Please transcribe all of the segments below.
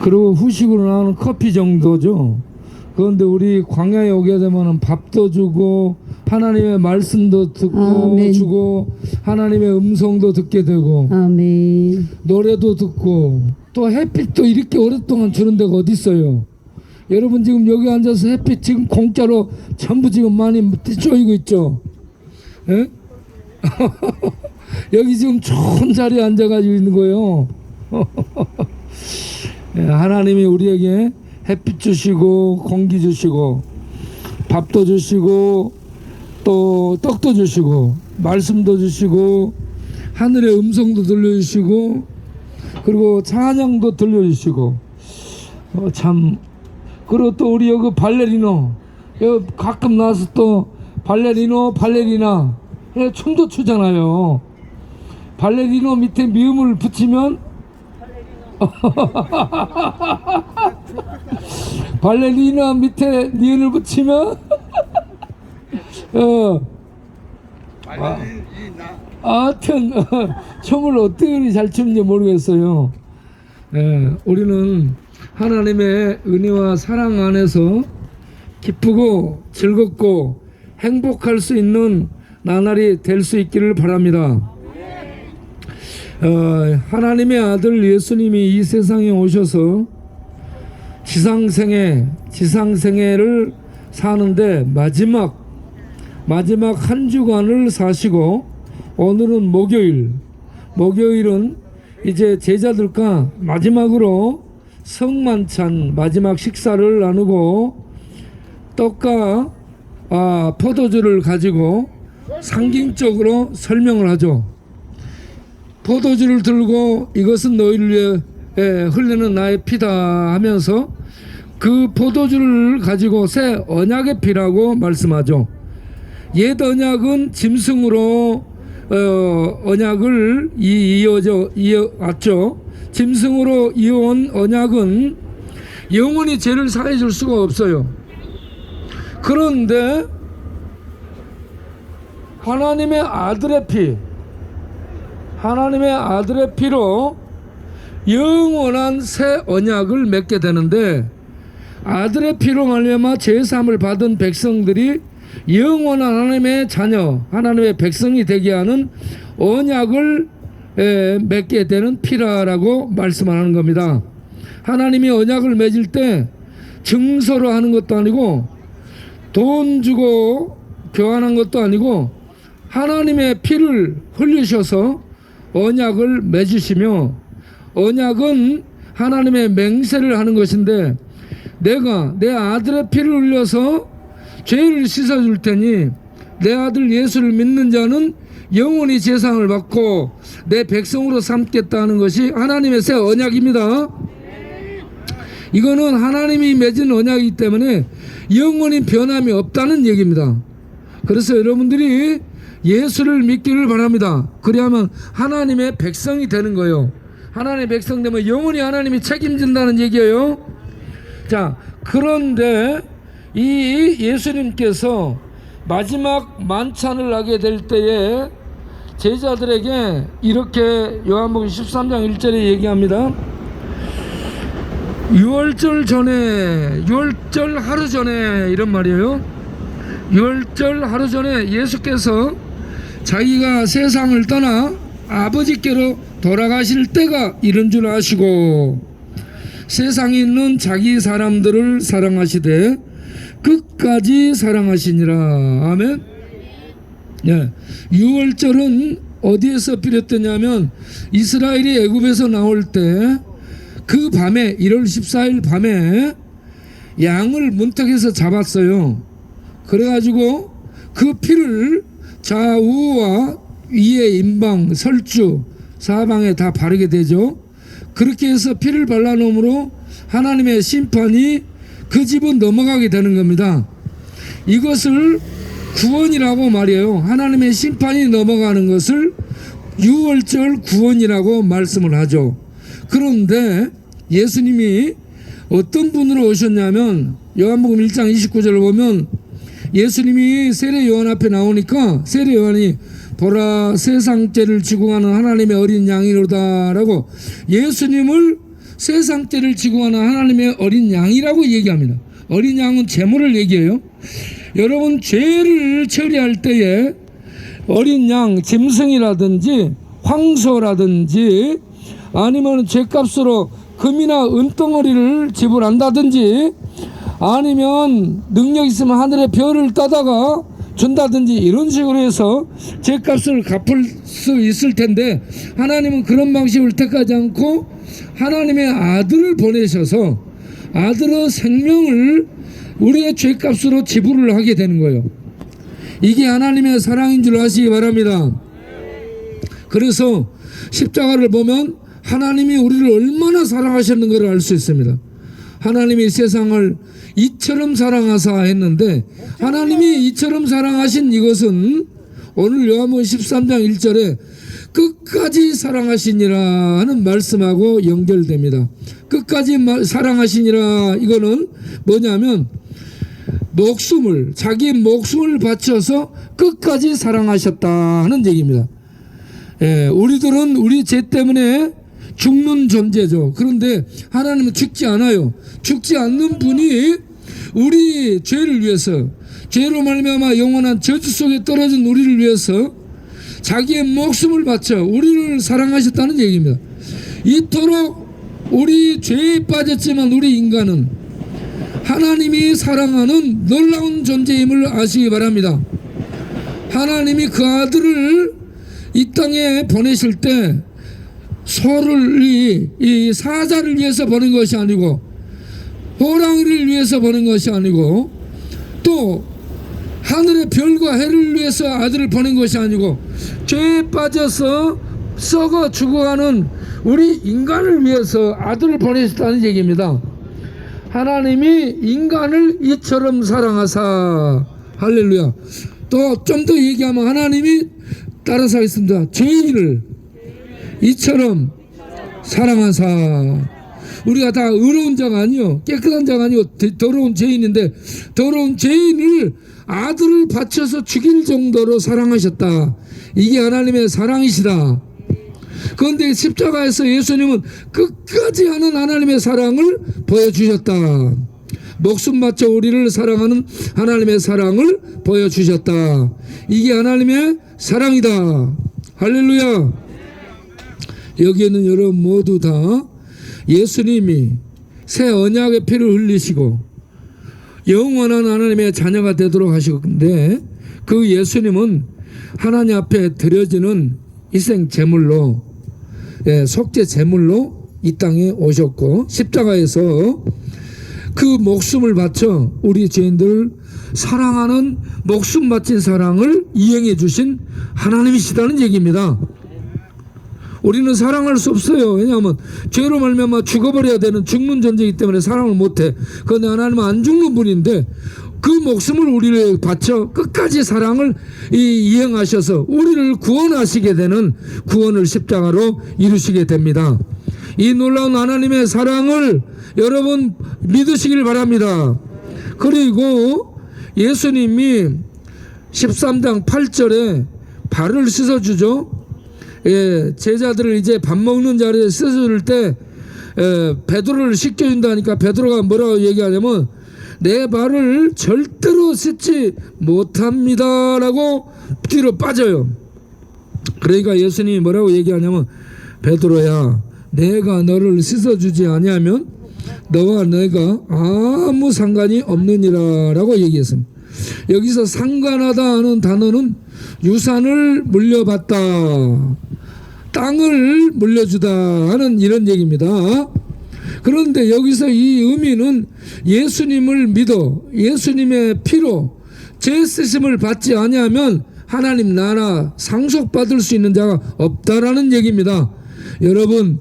그리고 후식으로 나오는 커피 정도죠. 그런데 우리 광야에 오게 되면 밥도 주고 하나님의 말씀도 듣고 아멘. 주고 하나님의 음성도 듣게 되고 아멘. 노래도 듣고 또 햇빛도 이렇게 오랫동안 주는 데가 어디 있어요. 여러분 지금 여기 앉아서 햇빛 지금 공짜로 전부 지금 많이 쪼이고 있죠. 예? 여기 지금 좋은 자리에 앉아가지고 있는 거예요. 예, 하나님이 우리에게 햇빛 주시고 공기 주시고 밥도 주시고 또 떡도 주시고 말씀도 주시고 하늘의 음성도 들려주시고 그리고 찬양도 들려주시고 참. 그리고 또 우리 여기 발레리노 여기 가끔 나와서 또 발레리나 춤도 추잖아요. 발레리노 밑에 미음을 붙이면 발레리나 밑에 니은을 붙이면 하여튼 춤을 어떻게 잘 추는지 모르겠어요. 우리는 하나님의 은혜와 사랑 안에서 기쁘고 즐겁고 행복할 수 있는 나날이 될 수 있기를 바랍니다. 하나님의 아들 예수님이 이 세상에 오셔서 지상생애를 사는데 마지막 한 주간을 사시고 오늘은 목요일은 이제 제자들과 마지막으로 성만찬 마지막 식사를 나누고 떡과 포도주를 가지고 상징적으로 설명을 하죠. 포도주를 들고 이것은 너희를 위해 흘리는 나의 피다 하면서 그 포도주를 가지고 새 언약의 피라고 말씀하죠. 옛 언약은 짐승으로 언약을 이어왔죠. 짐승으로 이어온 언약은 영원히 죄를 사해 줄 수가 없어요. 그런데 하나님의 아들의 피로 영원한 새 언약을 맺게 되는데 아들의 피로 말미암아 죄사함을 받은 백성들이 영원한 하나님의 자녀, 하나님의 백성이 되게 하는 언약을 맺게 되는 피라라고 말씀하는 겁니다. 하나님이 언약을 맺을 때 증서로 하는 것도 아니고 돈 주고 교환한 것도 아니고 하나님의 피를 흘리셔서 언약을 맺으시며 언약은 하나님의 맹세를 하는 것인데 내가 내 아들의 피를 흘려서 죄를 씻어줄 테니 내 아들 예수를 믿는 자는 영원히 제상을 받고 내 백성으로 삼겠다는 것이 하나님의 새 언약입니다. 이거는 하나님이 맺은 언약이기 때문에 영원히 변함이 없다는 얘기입니다. 그래서 여러분들이 예수를 믿기를 바랍니다. 그래야만 하나님의 백성이 되는 거예요. 하나님의 백성 되면 영원히 하나님이 책임진다는 얘기예요. 자, 그런데 이 예수님께서 마지막 만찬을 하게 될 때에 제자들에게 이렇게 요한복음 13장 1절에 얘기합니다. 유월절 하루 전에 이런 말이에요. 유월절 하루 전에 예수께서 자기가 세상을 떠나 아버지께로 돌아가실 때가 이른 줄 아시고 세상에 있는 자기 사람들을 사랑하시되 끝까지 사랑하시니라. 아멘. 네. 유월절은 어디에서 비롯되냐면 이스라엘이 애굽에서 나올 때 그 밤에 1월 14일 밤에 양을 문턱에서 잡았어요. 그래가지고 그 피를 좌우와 위에 임방, 설주, 사방에 다 바르게 되죠. 그렇게 해서 피를 발라놓음으로 하나님의 심판이 그 집은 넘어가게 되는 겁니다. 이것을 구원이라고 말해요. 하나님의 심판이 넘어가는 것을 유월절 구원이라고 말씀을 하죠. 그런데 예수님이 어떤 분으로 오셨냐면 요한복음 1장 29절을 보면 예수님이 세례 요한 앞에 나오니까 세례 요한이 보라 세상 죄를 지고 가는 하나님의 어린 양이로다 라고 예수님을 세상죄를 지고 가는 하나님의 어린 양이라고 얘기합니다. 어린 양은 제물을 얘기해요. 여러분, 죄를 처리할 때에 어린 양, 짐승이라든지 황소라든지 아니면 죄값으로 금이나 은덩어리를 지불한다든지 아니면 능력 있으면 하늘의 별을 따다가 준다든지 이런 식으로 해서 죄값을 갚을 수 있을 텐데, 하나님은 그런 방식을 택하지 않고 하나님의 아들을 보내셔서 아들의 생명을 우리의 죄값으로 지불을 하게 되는 거예요. 이게 하나님의 사랑인 줄 아시기 바랍니다. 그래서 십자가를 보면 하나님이 우리를 얼마나 사랑하셨는가를 알 수 있습니다. 하나님이 세상을 이처럼 사랑하사 했는데, 하나님이 이처럼 사랑하신 이것은 오늘 요한복음 13장 1절에 끝까지 사랑하시니라 하는 말씀하고 연결됩니다. 끝까지 사랑하시니라, 이거는 뭐냐면 자기 목숨을 바쳐서 끝까지 사랑하셨다 하는 얘기입니다. 우리들은 우리 죄 때문에 죽는 존재죠. 그런데 하나님은 죽지 않아요. 죽지 않는 분이 우리 죄를 위해서, 죄로 말미암아 영원한 저주 속에 떨어진 우리를 위해서 자기의 목숨을 바쳐 우리를 사랑하셨다는 얘기입니다. 이토록 우리 죄에 빠졌지만 우리 인간은 하나님이 사랑하는 놀라운 존재임을 아시기 바랍니다. 하나님이 그 아들을 이 땅에 보내실 때 소를 이 사자를 위해서 보낸 것이 아니고 호랑이를 위해서 보낸 것이 아니고 또 하늘의 별과 해를 위해서 아들을 보낸 것이 아니고 죄에 빠져서 썩어 죽어가는 우리 인간을 위해서 아들을 보내셨다는 얘기입니다. 하나님이 인간을 이처럼 사랑하사, 할렐루야. 또 좀 더 얘기하면 하나님이, 따라서 하겠습니다, 죄인을 이처럼 사랑하사. 우리가 다 의로운 자가 아니요, 깨끗한 자가 아니고 더러운 죄인인데, 더러운 죄인을 아들을 바쳐서 죽일 정도로 사랑하셨다. 이게 하나님의 사랑이시다. 그런데 십자가에서 예수님은 끝까지 하는 하나님의 사랑을 보여주셨다. 목숨 바쳐 우리를 사랑하는 하나님의 사랑을 보여주셨다. 이게 하나님의 사랑이다. 할렐루야. 여기에는 여러분 모두 다 예수님이 새 언약의 피를 흘리시고 영원한 하나님의 자녀가 되도록 하셨는데, 그 예수님은 하나님 앞에 드려지는 희생 제물로, 속죄 제물로 이 땅에 오셨고, 십자가에서 그 목숨을 바쳐 우리 죄인들을 사랑하는 목숨 바친 사랑을 이행해 주신 하나님이시다는 얘기입니다. 우리는 사랑할 수 없어요. 왜냐하면 죄로 말미암아 죽어버려야 되는 죽는 존재이기 때문에 사랑을 못해. 그런데 하나님은 안 죽는 분인데 그 목숨을 우리를 바쳐 끝까지 사랑을 이행하셔서 우리를 구원하시게 되는, 구원을 십자가로 이루시게 됩니다. 이 놀라운 하나님의 사랑을 여러분 믿으시길 바랍니다. 그리고 예수님이 13장 8절에 발을 씻어주죠. 제자들을 이제 밥 먹는 자리에 씻어줄 때 베드로를 씻겨준다니까 베드로가 뭐라고 얘기하냐면 내 발을 절대로 씻지 못합니다 라고 뒤로 빠져요. 그러니까 예수님이 뭐라고 얘기하냐면, 베드로야, 내가 너를 씻어주지 아니하면 너와 내가 아무 상관이 없느니라 라고 얘기했습니다. 여기서 상관하다 하는 단어는 유산을 물려받다, 땅을 물려주다 하는 이런 얘기입니다. 그런데 여기서 이 의미는 예수님을 믿어 예수님의 피로 죄 쓰심을 받지 아니하면 하나님 나라 상속받을 수 있는 자가 없다라는 얘기입니다. 여러분,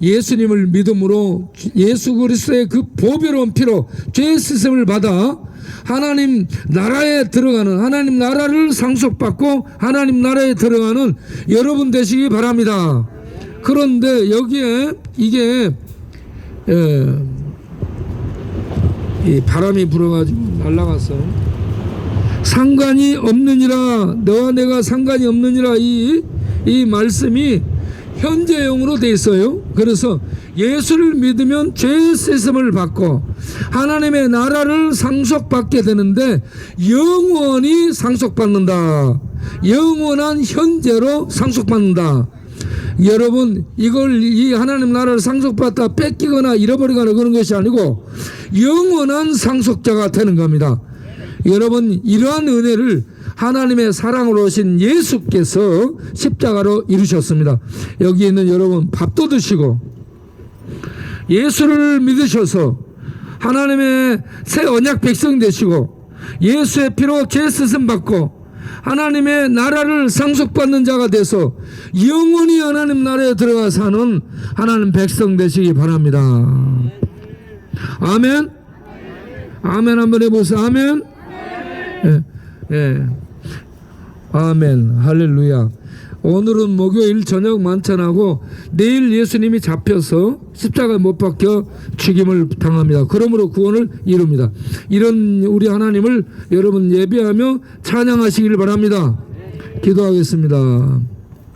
예수님을 믿음으로 예수 그리스도의 그 보배로운 피로 죄 쓰심을 받아 하나님 나라에 들어가는, 하나님 나라를 상속받고 하나님 나라에 들어가는 여러분 되시기 바랍니다. 그런데 여기에 이게 이 바람이 불어가지고 날아갔어. 상관이 없느니라, 너와 내가 상관이 없느니라, 이 말씀이 현재형으로 돼 있어요. 그래서 예수를 믿으면 죄 씻음을 받고 하나님의 나라를 상속받게 되는데 영원히 상속받는다. 영원한 현재로 상속받는다. 여러분, 이걸 이 하나님 나라를 상속받다 뺏기거나 잃어버리거나 그런 것이 아니고 영원한 상속자가 되는 겁니다. 여러분, 이러한 은혜를 하나님의 사랑으로 오신 예수께서 십자가로 이루셨습니다. 여기 있는 여러분, 밥도 드시고 예수를 믿으셔서 하나님의 새 언약 백성 되시고 예수의 피로 죄 씻음 받고 하나님의 나라를 상속받는 자가 돼서 영원히 하나님 나라에 들어가 사는 하나님 백성 되시기 바랍니다. 아멘. 아멘 한번 해보세요. 아멘. 예, 예. 아멘. 할렐루야. 오늘은 목요일 저녁 만찬하고 내일 예수님이 잡혀서 십자가에 못 박혀 죽임을 당합니다. 그러므로 구원을 이룹니다. 이런 우리 하나님을 여러분 예배하며 찬양하시길 바랍니다. 기도하겠습니다.